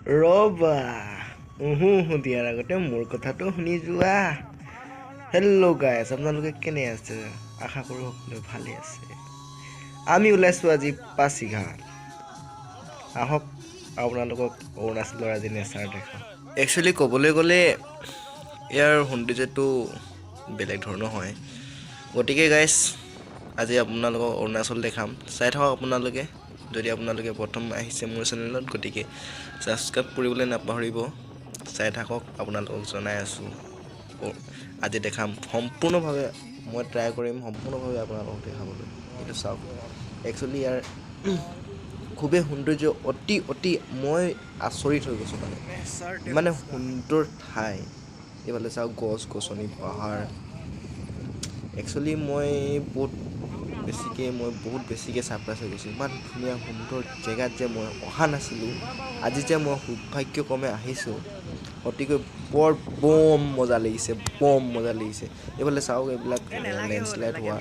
ৰবা দিয়াৰ আগতে মোৰ কথাটো শুনি যোৱা। হেল্ল' গাইছ, আপোনালোকে কেনে আছে? আশা কৰোঁ সকলোৱে ভালে আছে। আমি ওলাইছোঁ আজি পাছিঘাট। আহক আপোনালোকক অৰুণাচলৰ আজি নেচাৰ দেখাওঁ। একচুৱেলি ক'বলৈ গ'লে ইয়াৰ সৌন্দৰ্যটো বেলেগ ধৰণৰ হয়। গতিকে গাইছ, আজি আপোনালোকক অৰুণাচল দেখাম। চাই থাকক আপোনালোকে। যদি আপোনালোকে প্ৰথম আহিছে মোৰ চেনেলত, গতিকে ছাবস্ক্ৰাইব কৰিবলৈ নাপাহৰিব। চাই থাকক, আপোনালোকক জনাই আছোঁ। আজি দেখাম সম্পূৰ্ণভাৱে, মই ট্ৰাই কৰিম সম্পূৰ্ণভাৱে আপোনালোকক দেখাবলৈ। এইটো চাওক, একচুৱেলি ইয়াৰ খুবেই সৌন্দৰ্য, অতি মই আচৰিত হৈ গৈছোঁ। মানে সুন্দৰ ঠাই। এইফালে চাওক, গছ গছনি পাহাৰ। একচুৱেলি মই বহুত বেছিকৈ ছাৰপ্ৰাইজ হৈ গৈছোঁ। ইমান ধুনীয়া সুন্দৰ জেগাত যে মই অহা নাছিলোঁ, আজি যে মই সৌভাগ্যক্ৰমে আহিছোঁ, অতিকৈ বম মজা লাগিছে। এইফালে চাওক, এইবিলাক লেণ্ডশ্লাইড হোৱা।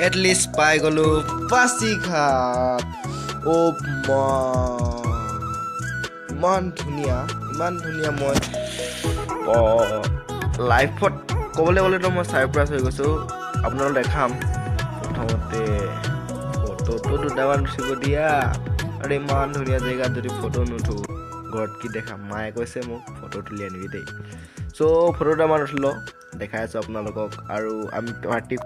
এটলিষ্ট পাই গ'লোঁ পাছিঘাট। ইমান ধুনীয়া মই লাইফত ক'বলৈ গ'লেতো মই ছাৰপ্ৰাইজ হৈ গৈছোঁ। আপোনালোকক দেখাম। প্ৰথমতে ফটোটো দুটামান উঠিব দিয়া। আৰু ইমান ধুনীয়া জেগাত যদি ফটো নুঠো, ঘৰত কি দেখাম? মায়ে কৈছে মোক ফটো তুলি আনিবি দেই। চ' ফটো দুটামান উঠিলোঁ, দেখাই আছোঁ আপোনালোকক। আৰু আমি পাৰ্টি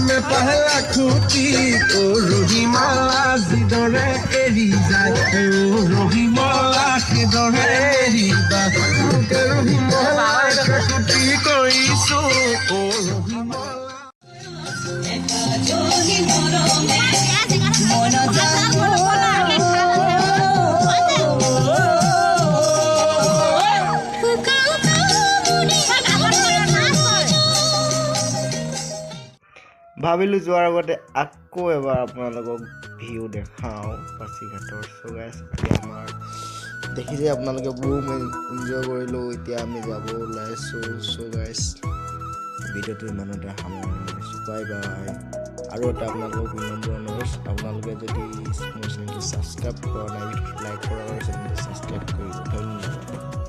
में पहला खूटी ओ रोहिमाला जिदरे एरी যায় रोहिमाला किदरे एरी যায় रोहिमाला खूटी কৰিছো ओ रोहिमाला ভাবিলোঁ যোৱাৰ আগতে আকৌ এবাৰ আপোনালোকক ভিউ দেখাওঁ পাছিঘাটৰ। চ' গাইছ, এতিয়া আমাৰ দেখিছে আপোনালোকে বহুত এনজয় কৰিলোঁ। এতিয়া আমি যাব ওলাইছোঁ। চ' গাইছ, ভিডিঅ'টো ইমানতে সামৰণি মাৰিছোঁ। Bye bye. আৰু এটা আপোনালোকক বিনম্ৰ অনুৰোধ, আপোনালোকে যদি মোৰ চেনেলটো ছাবস্ক্ৰাইব কৰা নাই, লাইক কৰা আৰু চেনেলটো ছাবস্ক্ৰাইব কৰিব। ধন্যবাদ।